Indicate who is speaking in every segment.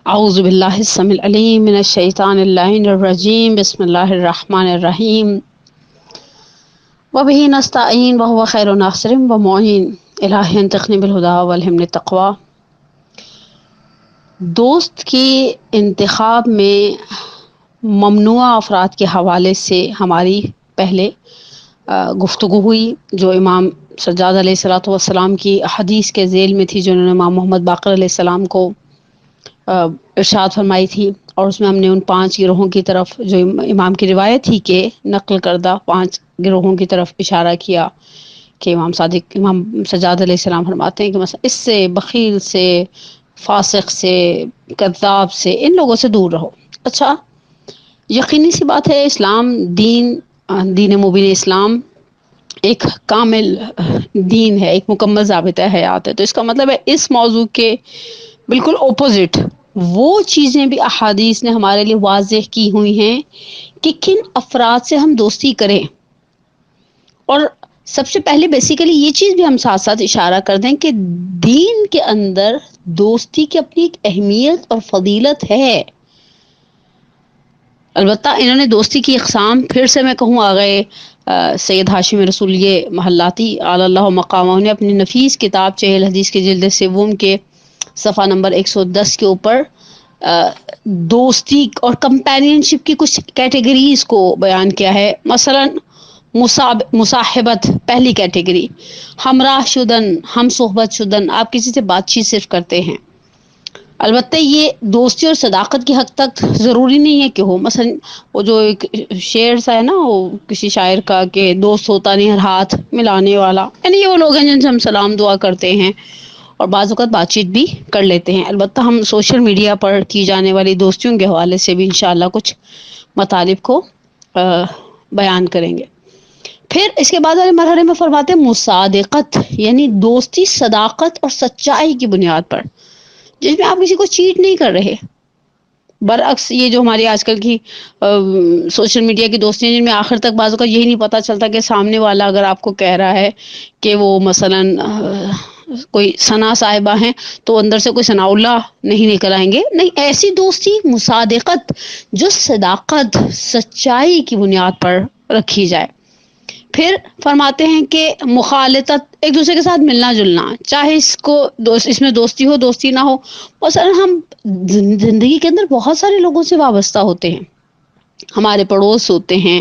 Speaker 1: اعوذ باللہ السمیع العلیم من الشیطان اللعین الرجیم بسم اللہ الرحمن الرحیم وبہ نستعین وہو خیر ناصر ومعین الہی انطقنی بالہدی والہمنی التقوی۔ دوست کے انتخاب میں ممنوع افراد کے حوالے سے ہماری پہلے گفتگو ہوئی، جو امام سجاد علیہ الصلوۃ والسلام کی حدیث کے ذیل میں تھی، جنہوں نے امام محمد باقر علیہ السلام کو ارشاد فرمائی تھی، اور اس میں ہم نے ان 5 گروہوں کی طرف، جو امام کی روایت تھی کہ نقل کردہ 5 گروہوں کی طرف اشارہ کیا کہ امام سجاد علیہ السلام فرماتے ہیں کہ مثلا اس سے، بخیل سے، فاسق سے، کذاب سے، ان لوگوں سے دور رہو۔ اچھا، یقینی سی بات ہے، اسلام دین مبین اسلام ایک کامل دین ہے، ایک مکمل ضابطہ حیات ہے۔ تو اس کا مطلب ہے اس موضوع کے بالکل اپوزٹ وہ چیزیں بھی احادیث نے ہمارے لیے واضح کی ہوئی ہیں کہ کن افراد سے ہم دوستی کریں، اور سب سے پہلے بیسیکلی یہ چیز بھی ہم ساتھ ساتھ اشارہ کر دیں کہ دین کے اندر دوستی کی اپنی ایک اہمیت اور فضیلت ہے۔ البتہ انہوں نے دوستی کی اقسام پھر سے میں کہوں آ گئے سید ہاشم رسولیہ محلاتی علی اللہ مقامہ نے اپنی نفیس کتاب چہل حدیث کے جلد سوم کے صفحہ نمبر 110 کے اوپر دوستی اور کمپینین شپ کی کچھ کیٹیگریز کو بیان کیا ہے۔ مثلا مصاحبت، پہلی کیٹیگری، ہمراہ شدن، ہم صحبت شدن، آپ کسی سے بات چیت صرف کرتے ہیں۔ البتہ یہ دوستی اور صداقت کی حد تک ضروری نہیں ہے کہ ہو، مثلا وہ جو ایک شعر سا ہے نا، وہ کسی شاعر کا کہ دوست ہوتا نہیں ہر ہاتھ ملانے والا، یعنی یہ وہ لوگ ہیں جن سے ہم سلام دعا کرتے ہیں اور بعض اوقات بات چیت بھی کر لیتے ہیں۔ البتہ ہم سوشل میڈیا پر کی جانے والی دوستیوں کے حوالے سے بھی انشاءاللہ کچھ مطالب کو بیان کریں گے۔ پھر اس کے بعد والے مرحلے میں فرماتے ہیں مصادقت، یعنی دوستی صداقت اور سچائی کی بنیاد پر، جس میں آپ کسی کو چیٹ نہیں کر رہے۔ برعکس یہ جو ہماری آج کل کی سوشل میڈیا کی دوستی ہیں، جن میں آخر تک بعض اوقات یہی نہیں پتہ چلتا کہ سامنے والا اگر آپ کو کہہ رہا ہے کہ وہ مثلا کوئی ثنا صاحبہ ہیں تو اندر سے کوئی ثناء اللہ نہیں نکل آئیں گے، نہیں، ایسی دوستی مصادقت جو صداقت، سچائی کی بنیاد پر رکھی جائے۔ پھر فرماتے ہیں کہ مخالطت، ایک دوسرے کے ساتھ ملنا جلنا، چاہے اس میں دوستی ہو دوستی نہ ہو۔ مثلا ہم زندگی کے اندر بہت سارے لوگوں سے وابستہ ہوتے ہیں، ہمارے پڑوس ہوتے ہیں،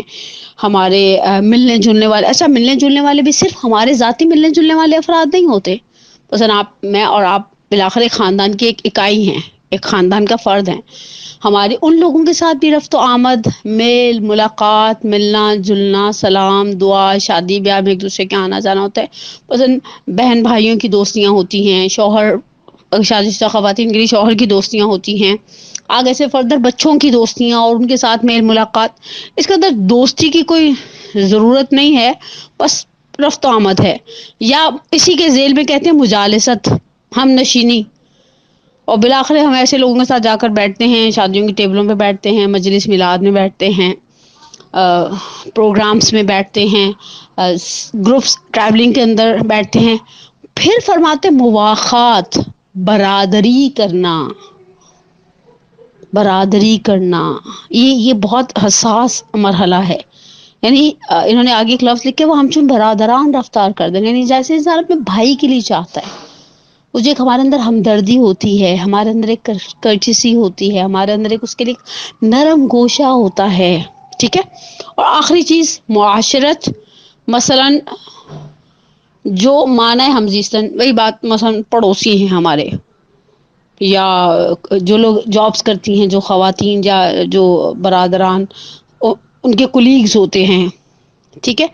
Speaker 1: ہمارے ملنے جلنے والے۔ اچھا، ملنے جلنے والے بھی صرف ہمارے ذاتی ملنے جلنے والے افراد نہیں ہوتے، مثلا میں اور آپ بالآخر ایک خاندان کی ایک اکائی ہیں، ایک خاندان کا فرد ہیں۔ ہماری ان لوگوں کے ساتھ بھی رفت و آمد، میل ملاقات، ملنا جلنا، سلام دعا، شادی بیاہ میں ایک دوسرے کے آنا جانا ہوتا ہے۔ مثلا بہن بھائیوں کی دوستیاں ہوتی ہیں، شوہر، شادی شدہ خواتین کے لیے شوہر کی دوستیاں ہوتی ہیں، آگے سے فردر بچوں کی دوستیاں اور ان کے ساتھ میل ملاقات۔ اس کے اندر دوستی کی کوئی ضرورت نہیں ہے، بس رفت و آمد ہے، یا اسی کے ذیل میں کہتے ہیں مجالست، ہم نشینی۔ اور بالآخر ہم ایسے لوگوں کے ساتھ جا کر بیٹھتے ہیں، شادیوں کی ٹیبلوں پہ بیٹھتے ہیں، مجلس میلاد میں بیٹھتے ہیں، پروگرامز میں بیٹھتے ہیں، گروپس ٹریولنگ کے اندر بیٹھتے ہیں۔ پھر فرماتے مواخات، برادری کرنا، برادری کرنا، یہ بہت حساس مرحلہ ہے۔ یعنی انہوں نے آگے ایک لفظ لکھے، وہ ہم چون برادران رفتار کر دیں، یعنی جیسے انسان اپنے بھائی کے لیے چاہتا ہے، وہ جو ایک ہمارے اندر ہمدردی ہوتی ہے، ہمارے اندر ایک کرچسی ہوتی ہے، ہمارے اندر ایک اس کے لیے نرم گوشہ ہوتا ہے، ٹھیک ہے۔ اور آخری چیز معاشرت، مثلا جو معنی ہمزیستن، وہی بات مثلا پڑوسی ہیں ہمارے، یا جو لوگ جابس کرتی ہیں، جو خواتین یا جو برادران ان کے کولیگز ہوتے ہیں، ٹھیک ہے،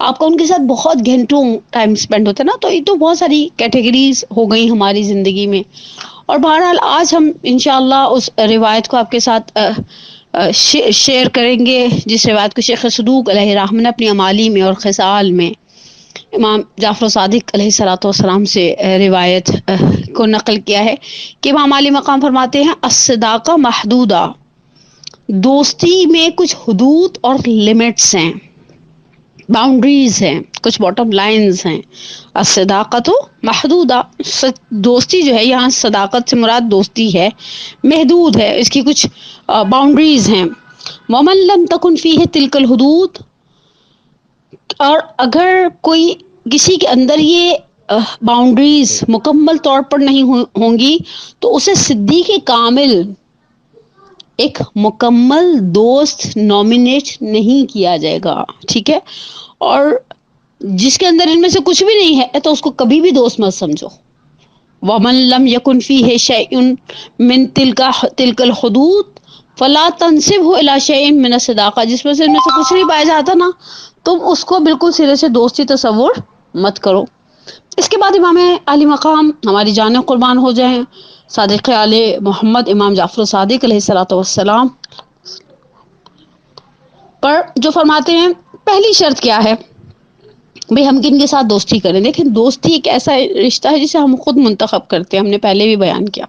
Speaker 1: آپ کا ان کے ساتھ بہت گھنٹوں ٹائم سپینڈ ہوتا ہے نا۔ تو یہ تو بہت ساری کیٹیگریز ہو گئی ہماری زندگی میں، اور بہرحال آج ہم انشاءاللہ اس روایت کو آپ کے ساتھ شیئر کریں گے، جس روایت کو شیخ صدوق علیہ الرحمہ نے اپنی امالی میں اور خصال میں امام جعفر صادق علیہ الصلوۃ والسلام سے روایت کو نقل کیا ہے کہ امام علی مقام فرماتے ہیں الصداقہ محدودہ، دوستی میں کچھ حدود اور لمٹس ہیں۔ باؤنڈریز ہیں، کچھ باٹم لائنز ہیں. الصداقت محدودہ، دوستی جو ہے یہاں صداقت سے مراد دوستی ہے محدود ہے، اس کی کچھ باؤنڈریز ہیں. ومن لم تکن فیہ تلک الحدود، اور اگر کوئی کسی کے اندر یہ باؤنڈریز مکمل طور پر نہیں ہوں گی تو اسے صدیق کامل، ایک مکمل دوست نامینیٹ نہیں کیا جائے گا. ٹھیک ہے، اور جس کے اندر ان میں سے کچھ بھی نہیں ہے تو اس کو کبھی بھی دوست مت سمجھو. ومن لم یکن فیہ شیء من تلک الحدود فلا تنسبہ الی شیء من الصداقہ، جس میں سے ان میں سے کچھ نہیں پایا جاتا نا، تم اس کو بالکل سرے سے دوستی تصور مت کرو. اس کے بعد امام علی مقام ہماری جانیں قربان ہو جائیں، صادق آل محمد امام جعفر صادق علیہ الصلوۃ والسلام پر جو فرماتے ہیں پہلی شرط کیا ہے بھئی ہم کن کے ساتھ دوستی کریں. دیکھیں دوستی ایک ایسا رشتہ ہے جسے ہم خود منتخب کرتے ہیں، ہم نے پہلے بھی بیان کیا.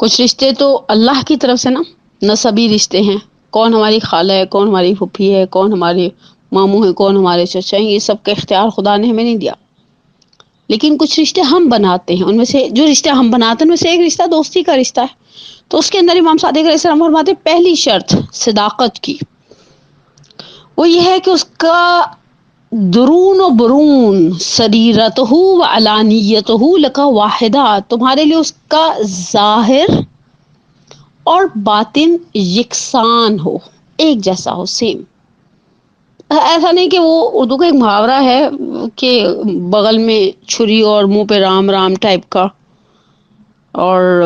Speaker 1: کچھ رشتے تو اللہ کی طرف سے نا نسبی رشتے ہیں، کون ہماری خالہ ہے، کون ہماری پھوپھی ہے، کون ہمارے ماموں ہے، کون ہمارے چچا ہیں، یہ سب کا اختیار خدا نے ہمیں نہیں دیا. لیکن کچھ رشتے ہم بناتے ہیں، ان میں سے جو رشتے ہم بناتے ہیں ان میں سے ایک رشتہ دوستی کا رشتہ ہے. تو اس کے اندر امام صادق علیہ السلام فرماتے ہیں پہلی شرط صداقت کی وہ یہ ہے کہ اس کا درون و برون سریرتہ و علانیتہ لک واحدہ، تمہارے لیے اس کا ظاہر اور باطن یکساں ہو، ایک جیسا ہو، سیم. ایسا نہیں کہ وہ اردو کا ایک محاورہ ہے کہ بغل میں چھری اور منہ پہ رام رام ٹائپ کا، اور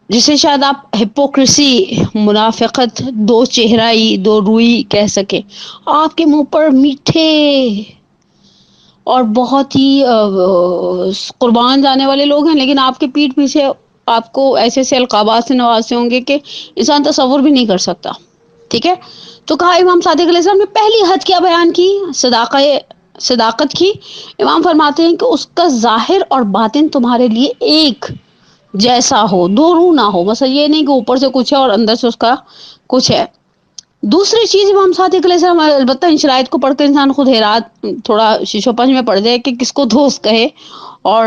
Speaker 1: جسے شاید آپ ہپوکریسی، منافقت، دو چہرائی، دو روئی کہہ سکیں. آپ کے منہ پر میٹھے اور بہت ہی قربان جانے والے لوگ ہیں، لیکن آپ کے پیٹھ پیچھے آپ کو ایسے ایسے القابات سے نوازے ہوں گے کہ انسان تصور بھی نہیں کر سکتا. ٹھیک ہے، تو کہا امام صادق علیہ السلام نے پہلی حد کیا بیان کی، صداقت کی. امام فرماتے ہیں کہ اس کا ظاہر اور باطن تمہارے لیے ایک جیسا ہو، دو رو نہ ہو. مثلا یہ نہیں کہ اوپر سے کچھ ہے اور اندر سے اس کا کچھ ہے. دوسری چیز امام صادق علیہ السلام، البتہ ان شرائط کو پڑھ کر انسان خود حیرات تھوڑا شیش و پنج میں پڑ جائے کہ کس کو دوست کہے اور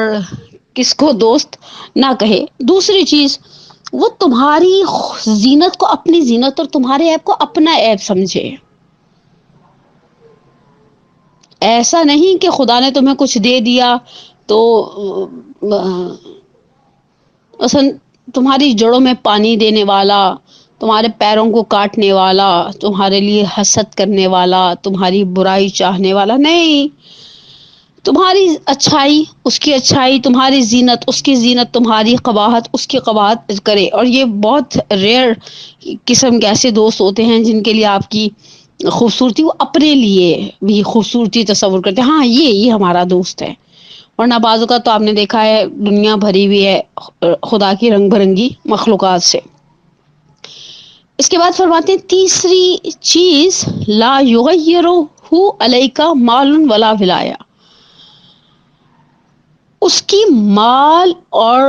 Speaker 1: کس کو دوست نہ کہے. دوسری چیز وہ تمہاری زینت کو اپنی زینت اور تمہارے عیب کو اپنا عیب سمجھے. ایسا نہیں کہ خدا نے تمہیں کچھ دے دیا تو مثلا تمہاری جڑوں میں پانی دینے والا، تمہارے پیروں کو کاٹنے والا، تمہارے لیے حسد کرنے والا، تمہاری برائی چاہنے والا نہیں. تمہاری اچھائی اس کی اچھائی، تمہاری زینت اس کی زینت، تمہاری قباحت اس کی قباحت کرے. اور یہ بہت ریئر قسم کے ایسے دوست ہوتے ہیں جن کے لیے آپ کی خوبصورتی وہ اپنے لیے بھی خوبصورتی تصور کرتے ہیں، ہاں یہ ہمارا دوست ہے. ورنہ بعض اوقات تو آپ نے دیکھا ہے دنیا بھری ہوئی ہے خدا کی رنگ برنگی مخلوقات سے. اس کے بعد فرماتے ہیں تیسری چیز لا یغیرہ علیک مال ولا ولایہ، اس کی مال اور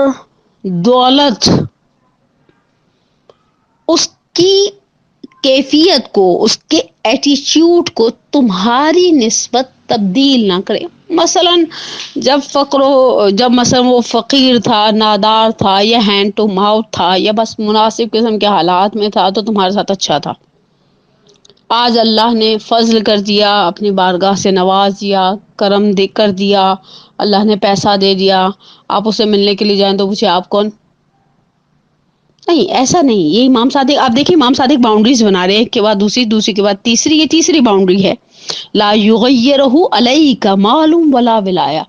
Speaker 1: دولت، اس کی کیفیت کو، اس کے ایٹیچیوڈ کو تمہاری نسبت تبدیل نہ کرے. مثلا جب مثلا وہ فقیر تھا، نادار تھا، یا ہینڈ ٹو ماؤتھ تھا، یا بس مناسب قسم کے حالات میں تھا تو تمہارے ساتھ اچھا تھا. آج اللہ نے فضل کر دیا، اپنی بارگاہ سے نواز دیا، کرم کر دیا، اللہ نے پیسہ دے دیا، آپ اسے ملنے کے لیے جائیں تو پوچھے آپ کون؟ نہیں، ایسا نہیں. یہ امام صادق آپ دیکھیں امام صادق باؤنڈریز بنا رہے ہیں، ایک کے بعد دوسری کے بعد تیسری. یہ تیسری باؤنڈری ہے لا یغیرہ علیک مال ولا ولایہ.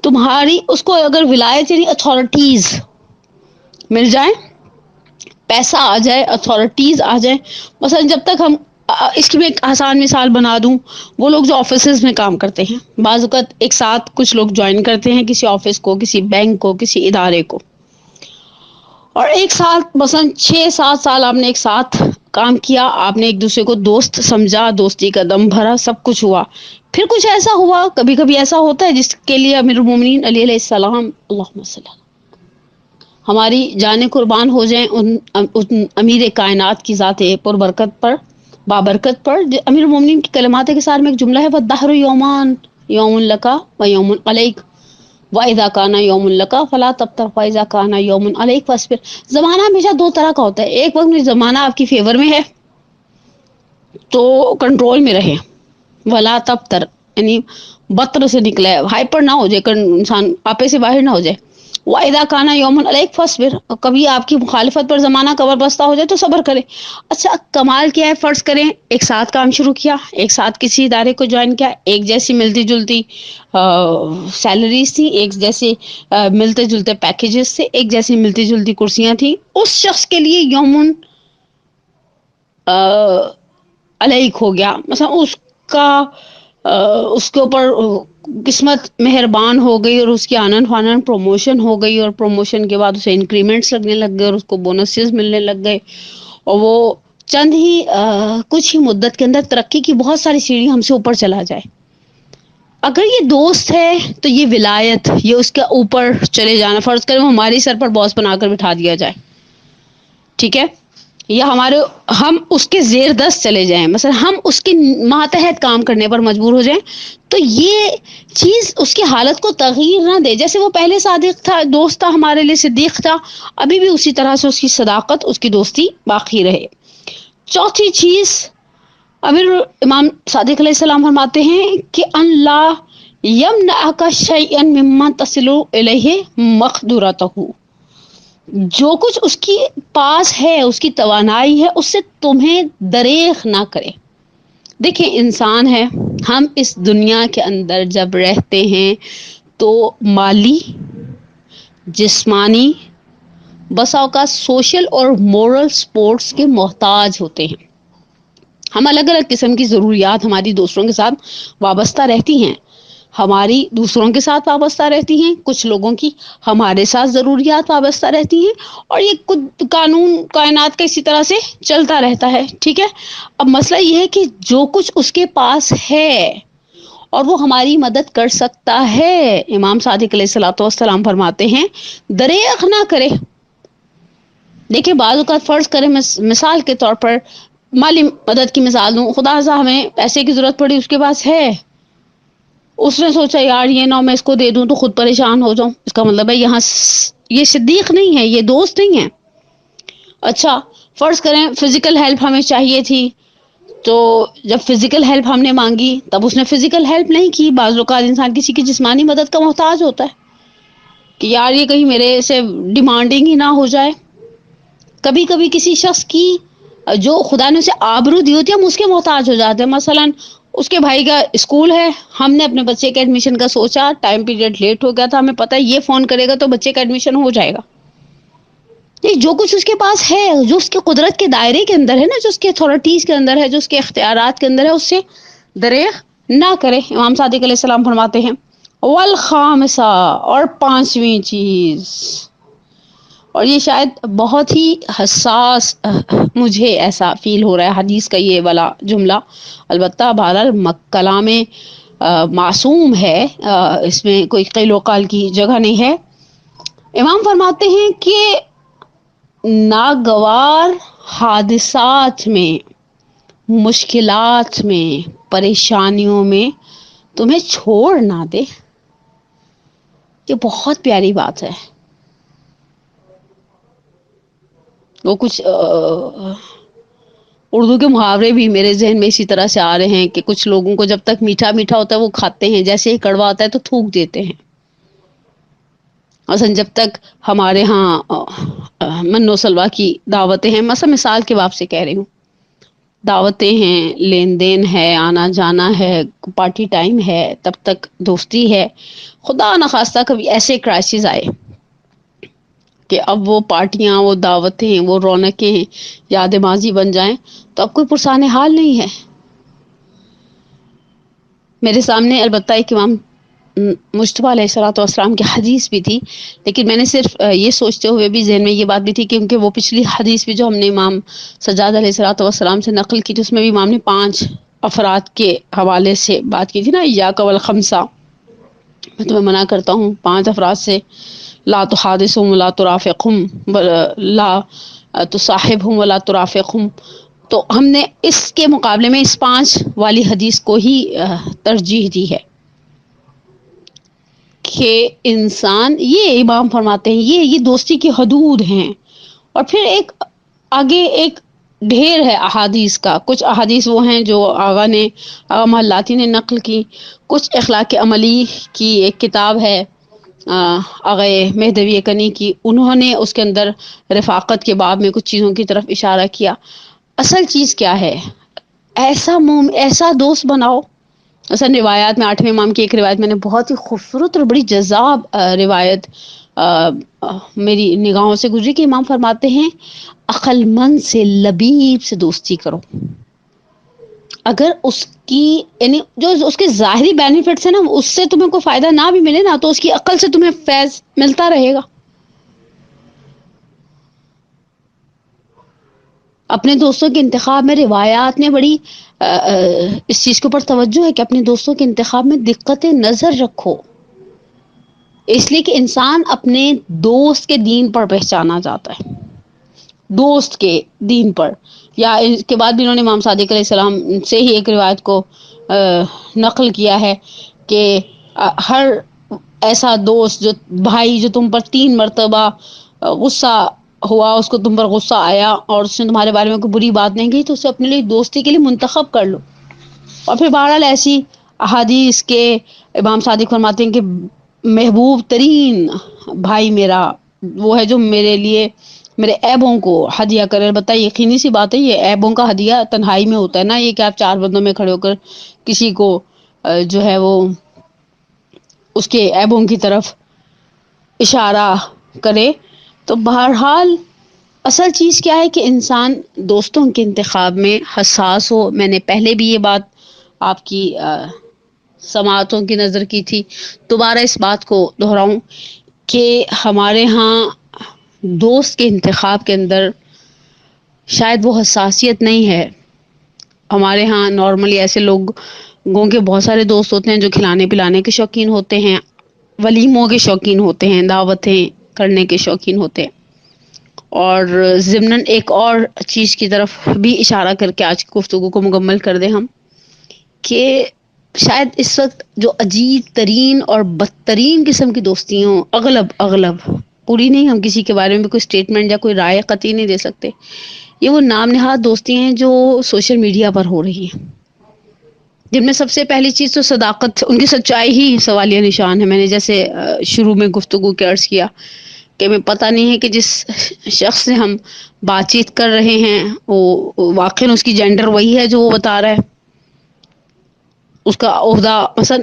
Speaker 1: تمہاری اس کو اگر ولایت یعنی اتھارٹیز مل جائیں، پیسہ آ جائے، اتھارٹیز آ جائیں. مثلا جب تک ہم اس کی میں ایک آسان مثال بنا دوں، وہ لوگ جو آفیسز میں کام کرتے ہیں، بعض اوقات ایک ساتھ کچھ لوگ جوائن کرتے ہیں کسی آفس کو، کسی بینک کو، کسی ادارے کو، اور ایک ساتھ مثلا 6-7 سال آپ نے ایک ساتھ کام کیا، آپ نے ایک دوسرے کو دوست سمجھا، دوستی کا دم بھرا، سب کچھ ہوا. پھر کچھ ایسا ہوا، کبھی کبھی ایسا ہوتا ہے جس کے لیے امیر المومنین علی علیہ السلام اللہم صلی اللہ ہماری جانیں قربان ہو جائیں ان امیر کائنات کی ذات پر برکت پر، بابرکت پر امیر المومنین کی کلمات کے ساتھ میں ایک جملہ ہے والدہر یومان یوم لکا و یوم علیک وَإِذَا كَانَ يَوْمٌ لَكَ فَلَا تَبْتَغْ وَإِذَا كَانَ يَوْمٌ عَلَيْكَ فَاصْبِرْ. زمانہ ہمیشہ دو طرح کا ہوتا ہے، ایک وقت میں زمانہ آپ کی فیور میں ہے تو کنٹرول میں رہے، ولا تبتر یعنی بطر سے نکلا ہے، ہائپر نہ ہو جائے، انسان آپے سے باہر نہ ہو جائے. وَإِذَا كَانَ يَوْمٌ عَلَيْكَ فَاصْبِرْ، کبھی آپ کی مخالفت پر زمانہ کبر بستہ ہو جائے تو صبر کرے. اچھا کمال کیا ہے، فرض کریں ایک ساتھ کام شروع کیا، ایک ساتھ کسی ادارے کو جوائن کیا، ایک جیسی ملتی جلتی سیلریز تھی، ایک جیسے ملتے جلتے پیکیجز تھے، ایک جیسی ملتی جلتی کرسیاں تھیں، اس شخص کے لیے یومن علیک ہو گیا، مثلا اس کے اوپر قسمت مہربان ہو گئی اور اس کی آنن فانن پروموشن ہو گئی، اور پروموشن کے بعد اسے انکریمنٹس لگنے لگ گئے اور اس کو بونسز ملنے لگ گئے، اور وہ چند ہی کچھ ہی مدت کے اندر ترقی کی بہت ساری سیڑھی ہم سے اوپر چلا جائے. اگر یہ دوست ہے تو یہ ولایت، یہ اس کے اوپر چلے جانا، فرض کریں ہماری سر پر باس بنا کر بٹھا دیا جائے، ٹھیک ہے، یا ہم اس کے زیر دست چلے جائیں، مثلا ہم اس کے ماتحت کام کرنے پر مجبور ہو جائیں، تو یہ چیز اس کی حالت کو تغیر نہ دے. جیسے وہ پہلے صادق تھا، دوست تھا، ہمارے لیے صدیق تھا، ابھی بھی اسی طرح سے اس کی صداقت، اس کی دوستی باقی رہے. چوتھی چیز امیر امام صادق علیہ السلام فرماتے ہیں کہ اللہ یمنعک شیئا مما تصل الیہ مقدورتہ، جو کچھ اس کی پاس ہے، اس کی توانائی ہے، اس سے تمہیں دریغ نہ کرے. دیکھیں انسان ہے، ہم اس دنیا کے اندر جب رہتے ہیں تو مالی، جسمانی، بسا اوقات سوشل اور مورل سپورٹس کے محتاج ہوتے ہیں. ہم الگ الگ قسم کی ضروریات ہماری دوسروں کے ساتھ وابستہ رہتی ہیں، ہماری دوسروں کے ساتھ وابستہ رہتی ہیں، کچھ لوگوں کی ہمارے ساتھ ضروریات وابستہ رہتی ہیں، اور یہ قانون کائنات کا اسی طرح سے چلتا رہتا ہے، ٹھیک ہے. اب مسئلہ یہ ہے کہ جو کچھ اس کے پاس ہے اور وہ ہماری مدد کر سکتا ہے، امام صادق علیہ الصلوۃ والسلام فرماتے ہیں دریغ نہ کرے. دیکھیں بعض اوقات فرض کریں مثال کے طور پر مالی مدد کی مثال دوں، خدا سے ہمیں پیسے کی ضرورت پڑی، اس کے پاس ہے، اس نے سوچا یار یہ نہ میں اس کو دے دوں تو خود پریشان ہو جاؤں، اس کا مطلب ہے یہاں یہ صدیق نہیں ہے، یہ دوست نہیں ہے. اچھا فرض کریں فزیکل ہیلپ ہمیں چاہیے تھی، تو جب فزیکل ہیلپ ہم نے مانگی تب اس نے فزیکل ہیلپ نہیں کی. بعض اوقات انسان کسی کی جسمانی مدد کا محتاج ہوتا ہے کہ یار یہ کہیں میرے سے ڈیمانڈنگ ہی نہ ہو جائے. کبھی کبھی کسی شخص کی جو خدا نے اسے آبرو دی ہوتی ہے ہم اس کے محتاج ہو جاتے ہیں. مثلا اس کے بھائی کا اسکول ہے، ہم نے اپنے بچے کے ایڈمیشن کا سوچا، ٹائم پیریڈ لیٹ ہو گیا تھا، ہمیں پتہ ہے یہ فون کرے گا تو بچے کا ایڈمیشن ہو جائے گا. یہ جو کچھ اس کے پاس ہے، جو اس کے قدرت کے دائرے کے اندر ہے نا، جو اس کے اتھارٹیز کے اندر ہے، جو اس کے اختیارات کے اندر ہے، اس سے دریغ نہ کرے. امام صادق علیہ السلام فرماتے ہیں والخامسہ، اور پانچویں چیز، اور یہ شاید بہت ہی حساس مجھے ایسا فیل ہو رہا ہے حدیث کا یہ والا جملہ، البتہ بہرحال کلام معصوم ہے، اس میں کوئی قیل و قال کی جگہ نہیں ہے. امام فرماتے ہیں کہ ناگوار حادثات میں، مشکلات میں، پریشانیوں میں تمہیں چھوڑ نہ دے. یہ بہت پیاری بات ہے. وہ کچھ اردو کے محاورے بھی میرے ذہن میں اسی طرح سے آ رہے ہیں کہ کچھ لوگوں کو جب تک میٹھا میٹھا ہوتا ہے وہ کھاتے ہیں، جیسے ہی کڑوا آتا ہے تو تھوک دیتے ہیں. مثلا جب تک ہمارے ہاں من و سلوا کی دعوتیں ہیں، مثلا مثال کے باب سے کہہ رہی ہوں، دعوتیں ہیں، لین دین ہے، آنا جانا ہے، پارٹی ٹائم ہے، تب تک دوستی ہے. خدا نخواستہ کبھی ایسے کرائسس آئے کہ اب وہ پارٹیاں، وہ دعوتیں، وہ رونقیں یاد ماضی بن جائیں تو اب کوئی پرسان حال نہیں ہے. میرے سامنے البتہ ایک امام مجتبیٰ علیہ الصلوۃ والسلام کی حدیث بھی تھی، لیکن میں نے صرف یہ سوچتے ہوئے بھی ذہن میں یہ بات بھی تھی کیونکہ وہ پچھلی حدیث بھی جو ہم نے امام سجاد علیہ الصلوۃ والسلام سے نقل کی تھی، اس میں بھی امام نے 5 افراد کے حوالے سے بات کی تھی نا، ایاک والخمسہ، میں تمہیں منع کرتا ہوں 5 افراد سے، لا تحادثهم ولا ترافقهم لا تصاحبهم ولا ترافقهم، تو ہم نے اس کے مقابلے میں اس 5 والی حدیث کو ہی ترجیح دی ہے کہ انسان، یہ امام فرماتے ہیں یہ دوستی کی حدود ہیں. اور پھر ایک آگے ایک ڈھیر ہے احادیث کا. کچھ احادیث وہ ہیں جو آغا محلاتی نے نقل کی. کچھ اخلاق عملی کی ایک کتاب ہے آغا مہدوی کنی کی، انہوں نے اس کے اندر رفاقت کے باب میں کچھ چیزوں کی طرف اشارہ کیا. اصل چیز کیا ہے؟ ایسا دوست بناؤ. اصل روایات میں 8ویں امام کی ایک روایت میں نے بہت ہی خوبصورت اور بڑی جذاب روایت میری نگاہوں سے گزری کہ امام فرماتے ہیں عقل مند سے لبیب سے دوستی کرو. اگر اس کی یعنی جو اس کے ظاہری بینیفٹس ہیں نا، اس سے تمہیں کوئی فائدہ نہ بھی ملے نا، تو اس کی عقل سے تمہیں فیض ملتا رہے گا. اپنے دوستوں کے انتخاب میں روایات نے بڑی اس چیز کے اوپر توجہ ہے کہ اپنے دوستوں کے انتخاب میں دقت نظر رکھو. اس لیے کہ انسان اپنے دوست کے دین پر پہچانا جاتا ہے. دوست کے دین پر. یا اس کے بعد بھی انہوں نے امام صادق علیہ السلام سے ہی ایک روایت کو نقل کیا ہے کہ ہر ایسا دوست جو بھائی جو تم پر 3 مرتبہ غصہ ہوا، اس کو تم پر غصہ آیا اور اس نے تمہارے بارے میں کوئی بری بات نہیں کہی، تو اسے اپنے لیے دوستی کے لیے منتخب کر لو. اور پھر بہرحال ایسی احادیث کے امام صادق فرماتے ہیں کہ محبوب ترین بھائی میرا وہ ہے جو میرے لیے میرے عیبوں کو ہدیہ کرے. بتائیے، یقینی سی بات ہے یہ عیبوں کا ہدیہ تنہائی میں ہوتا ہے نا. یہ کہ آپ 4 بندوں میں کھڑے ہو کر کسی کو جو ہے وہ اس کے عیبوں کی طرف اشارہ کرے. تو بہرحال اصل چیز کیا ہے کہ انسان دوستوں کے انتخاب میں حساس ہو. میں نے پہلے بھی یہ بات آپ کی سماعتوں کی نظر کی تھی، دوبارہ اس بات کو دہراؤں کہ ہمارے ہاں دوست کے انتخاب کے اندر شاید وہ حساسیت نہیں ہے. ہمارے ہاں نارملی ایسے لوگوں کے بہت سارے دوست ہوتے ہیں جو کھلانے پلانے کے شوقین ہوتے ہیں، ولیموں کے شوقین ہوتے ہیں، دعوتیں کرنے کے شوقین ہوتے ہیں. اور ضمناً ایک اور چیز کی طرف بھی اشارہ کر کے آج کی گفتگو کو مکمل کر دیں ہم، کہ شاید اس وقت جو عجیب ترین اور بدترین قسم کی دوستیاں اغلب پوری نہیں، ہم کسی کے بارے میں کوئی اسٹیٹمنٹ یا کوئی رائے قطعی نہیں دے سکتے، یہ وہ نام نہاد دوستی ہیں جو سوشل میڈیا پر ہو رہی ہیں، جن میں سب سے پہلی چیز تو صداقت، ان کی سچائی ہی سوالیہ نشان ہے. میں نے جیسے شروع میں گفتگو کے عرض کیا کہ ہمیں پتہ نہیں ہے کہ جس شخص سے ہم بات چیت کر رہے ہیں وہ واقعی اس کی جینڈر وہی ہے جو وہ بتا رہا ہے، اس کا عہدہ مثلا.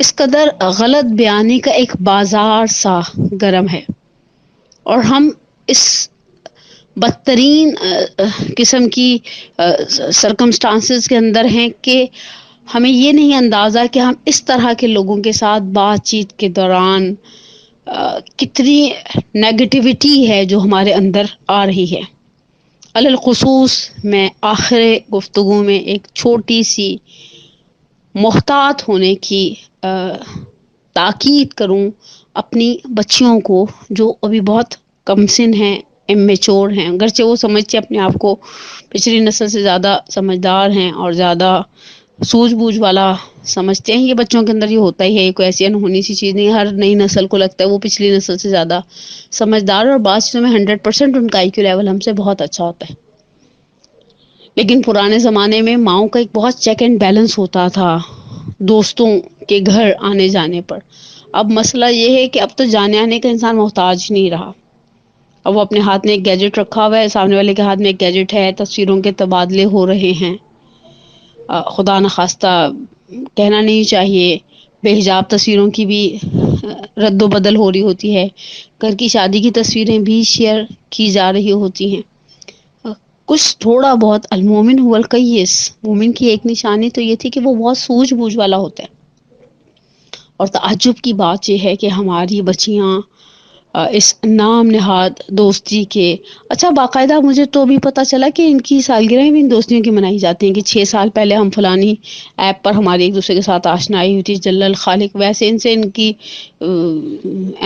Speaker 1: اس قدر غلط بیانی کا ایک بازار سا گرم ہے، اور ہم اس بدترین قسم کی سرکمسٹانسز کے اندر ہیں کہ ہمیں یہ نہیں اندازہ کہ ہم اس طرح کے لوگوں کے ساتھ بات چیت کے دوران کتنی نیگیٹیوٹی ہے جو ہمارے اندر آ رہی ہے. علی الخصوص میں آخر گفتگو میں ایک چھوٹی سی محتاط ہونے کی تاکید کروں اپنی بچیوں کو جو ابھی بہت کم سن ہیں، امیچور ہیں، اگرچہ وہ سمجھتے اپنے آپ کو پچھلی نسل سے زیادہ سمجھدار ہیں اور زیادہ سوجھ بوجھ والا سمجھتے ہیں. یہ بچوں کے اندر یہ ہوتا ہی ہے، یہ کوئی ایسی انہونی سی چیز نہیں. ہر نئی نسل کو لگتا ہے وہ پچھلی نسل سے زیادہ سمجھدار، اور بعض چیزوں میں 100% ان کا IQ لیول ہم سے بہت اچھا ہوتا ہے. لیکن پرانے زمانے میں ماؤں کا ایک بہت چیک اینڈ بیلنس ہوتا تھا دوستوں کے گھر آنے جانے پر. اب مسئلہ یہ ہے کہ اب تو جانے آنے کا انسان محتاج نہیں رہا. اب وہ اپنے ہاتھ میں ایک گیجٹ رکھا ہوا ہے، سامنے والے کے ہاتھ میں ایک گیجٹ ہے، تصویروں کے تبادلے ہو رہے ہیں. خدا نخواستہ کہنا نہیں چاہیے بے حجاب تصویروں کی بھی رد و بدل ہو رہی ہوتی ہے، گھر کی شادی کی تصویریں بھی شیئر کی جا رہی ہوتی ہیں. کچھ تھوڑا بہت المومن هو القیس، مومن کی ایک نشانی تو یہ تھی کہ وہ بہت سوجھ بوجھ والا ہوتا ہے. اور تعجب کی بات یہ ہے کہ ہماری بچیاں اس نام نہاد دوستی کے، اچھا باقاعدہ مجھے تو بھی پتہ چلا کہ ان کی سالگرہیں بھی ان دوستیوں کی منائی جاتی ہیں کہ 6 سال پہلے ہم فلانی ایپ پر ہماری ایک دوسرے کے ساتھ آشنائی ہوئی تھی، جل الخالق. ویسے ان سے ان کی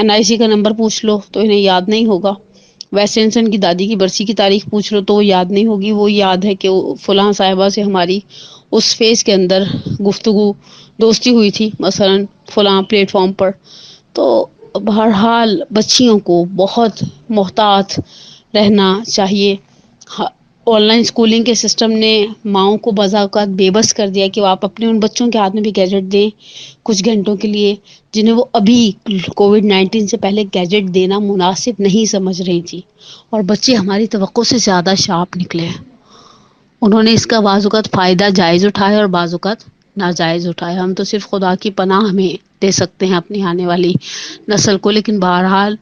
Speaker 1: NIC کا نمبر پوچھ لو تو انہیں یاد نہیں ہوگا. ویسے انسان کی دادی کی برسی کی تاریخ پوچھ لو تو وہ یاد نہیں ہوگی، وہ یاد ہے کہ وہ فلاں صاحبہ سے ہماری اس فیز کے اندر گفتگو دوستی ہوئی تھی مثلا فلاں پلیٹ فارم پر. تو بہرحال بچیوں کو بہت محتاط رہنا چاہیے. آن لائن اسکولنگ کے سسٹم نے ماؤں کو بعض اوقات بے بس کر دیا کہ وہ آپ اپنے ان بچوں کے ہاتھ میں بھی گیجٹ دیں کچھ گھنٹوں کے لیے، جنہیں وہ ابھی کووڈ-19 سے پہلے گیجٹ دینا مناسب نہیں سمجھ رہی تھی. اور بچے ہماری توقع سے زیادہ شارپ نکلے ہیں. انہوں نے اس کا بعض اوقات فائدہ جائز اٹھایا اور بعض اوقات ناجائز اٹھایا. ہم تو صرف خدا کی پناہ ہمیں دے سکتے ہیں اپنی آنے والی نسل کو، لیکن بہرحال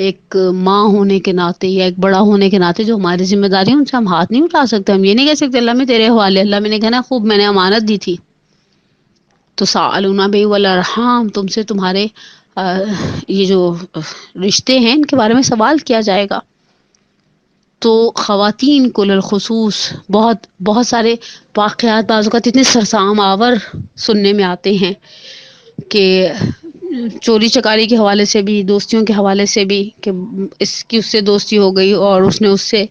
Speaker 1: ایک ماں ہونے کے ناطے یا ایک بڑا ہونے کے ناطے جو ہماری ذمہ داری ہے ان سے ہم ہاتھ نہیں اٹھا سکتے. ہم یہ نہیں کہہ سکتے اللہ میں تیرے حوالے، اللہ میں نے کہنا خوب میں نے امانت دی تھی. تو سألونا بہ والارحام، تم سے تمہارے یہ جو رشتے ہیں ان کے بارے میں سوال کیا جائے گا. تو خواتین کو للخصوص بہت بہت سارے واقعات بعض اوقات اتنے سرسام آور سننے میں آتے ہیں کہ چوری چکاری کے حوالے سے بھی، دوستیوں کے حوالے سے بھی، کہ اس کی اس سے دوستی ہو گئی اور اس نے اس سے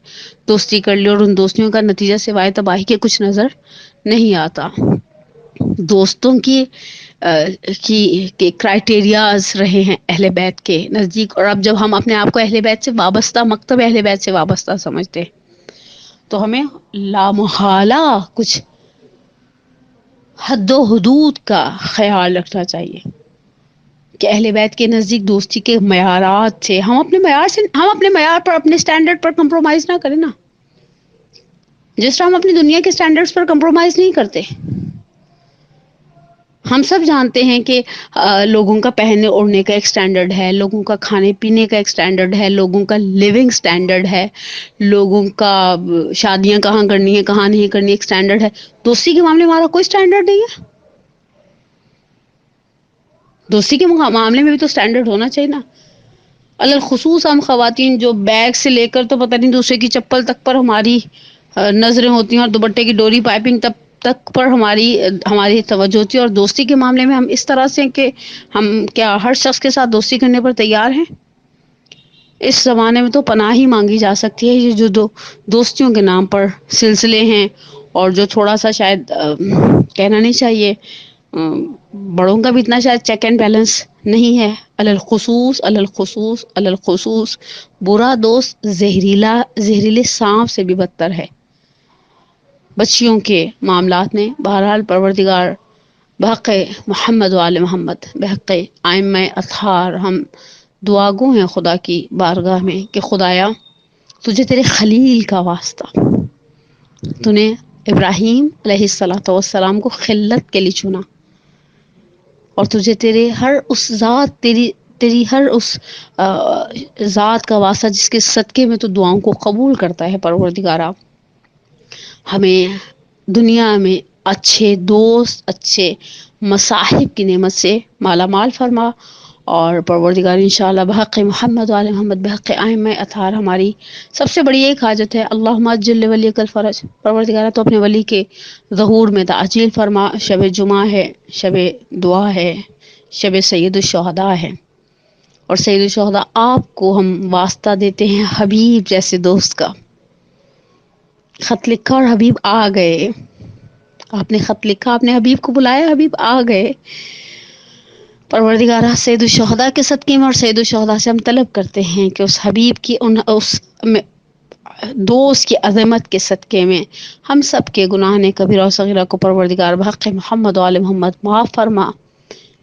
Speaker 1: دوستی کر لی اور ان دوستیوں کا نتیجہ سوائے تباہی کے کچھ نظر نہیں آتا. دوستوں کی کرائٹیریاز رہے ہیں اہل بیت کے نزدیک، اور اب جب ہم اپنے آپ کو اہل بیت سے وابستہ، مکتب اہل بیت سے وابستہ سمجھتے تو ہمیں لامحالہ کچھ حد و حدود کا خیال رکھنا چاہیے کہ اہل بیت کے نزدیک دوستی کے معیارات سے ہم اپنے معیار پر، اپنے اسٹینڈرڈ پر کمپرومائز نہ کریں نا. جس طرح ہم اپنی دنیا کے اسٹینڈرڈز پر کمپرومائز نہیں کرتے. ہم سب جانتے ہیں کہ لوگوں کا پہننے اوڑھنے کا ایک سٹینڈرڈ ہے، لوگوں کا کھانے پینے کا ایک سٹینڈرڈ ہے، لوگوں کا لیونگ سٹینڈرڈ ہے، لوگوں کا شادیاں کہاں کرنی ہے کہاں نہیں کرنی ایک سٹینڈرڈ ہے. دوستی کے معاملے میں ہمارا کوئی سٹینڈرڈ نہیں ہے. دوستی کے معاملے میں بھی تو سٹینڈرڈ ہونا چاہیے نا. الخصوص ہم خواتین جو بیگ سے لے کر تو پتہ نہیں دوسرے کی چپل تک پر ہماری نظریں ہوتی ہیں اور دوپٹے کی ڈوری پائپنگ تک پر ہماری توجہ ہوتی ہے، اور دوستی کے معاملے میں ہم اس طرح سے کہ ہم کیا ہر شخص کے ساتھ دوستی کرنے پر تیار ہیں؟ اس زمانے میں تو پناہ ہی مانگی جا سکتی ہے. یہ جو دوستیوں کے نام پر سلسلے ہیں اور جو تھوڑا سا شاید کہنا نہیں چاہیے، بڑوں کا بھی اتنا شاید چیک اینڈ بیلنس نہیں ہے. الخصوص برا دوست زہریلے سانپ سے بھی بدتر ہے. بچیوں کے معاملات میں بہرحال پروردگار بحق محمد و آل محمد، بحق ائمہ اطہار، ہم دعا گو ہیں خدا کی بارگاہ میں کہ خدایا تجھے تیرے خلیل کا واسطہ، تو نے ابراہیم علیہ الصلوۃ والسلام کو خلت کے لیے چنا، اور تجھے تیرے ہر اس ذات تیری ہر اس ذات کا واسطہ جس کے صدقے میں تو دعاؤں کو قبول کرتا ہے پروردگارا، ہمیں دنیا میں اچھے دوست، اچھے مصاحب کی نعمت سے مالا مال فرما. اور پروردگار انشاءاللہ بحق محمد و آل محمد، بحق ائمہ اطہار، ہماری سب سے بڑی ایک حاجت ہے اللہم عجل لولیک الفرج. پروردگارہ تو اپنے ولی کے ظہور میں تعجیل فرما. شب جمعہ ہے، شب دعا ہے، شب سید الشہداء ہے، اور سید الشہداء آپ کو ہم واسطہ دیتے ہیں حبیب جیسے دوست کا. خط لکھا اور حبیب آ گئے. آپ نے خط لکھا، آپ نے حبیب کو بلایا، حبیب آ گئے. پروردگارہ سید الشہداء کے صدقے میں اور سید الشہداء سے ہم طلب کرتے ہیں کہ اس حبیب کی اس دوست کی عظمت کے صدقے میں ہم سب کے گناہ کبیرہ و صغیرہ کو پروردگار بحق محمد و آل محمد معاف فرما.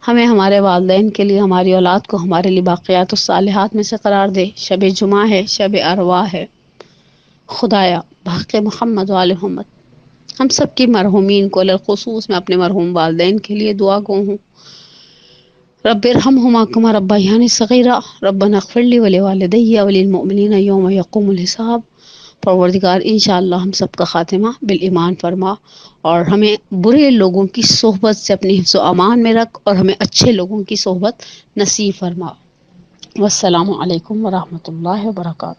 Speaker 1: ہمیں ہمارے والدین کے لیے، ہماری اولاد کو ہمارے لیے باقیات الصالحات میں سے قرار دے. شب جمعہ ہے، شب ارواح ہے. خدایا بحق محمد و آل محمد ہم سب کے مرحومین کو، خصوص میں اپنے مرحوم والدین کے لیے دعا گو ہوں. رب ارحمہما کما ربیانی صغیرا. ربنا اغفر لی ولوالدی وللمؤمنین یوم یقوم الحساب. پروردگار انشاءاللہ ہم سب کا خاتمہ بالایمان فرما، اور ہمیں برے لوگوں کی صحبت سے اپنی حفظ و امان میں رکھ، اور ہمیں اچھے لوگوں کی صحبت نصیب فرما. والسلام علیکم ورحمۃ اللہ وبرکاتہ.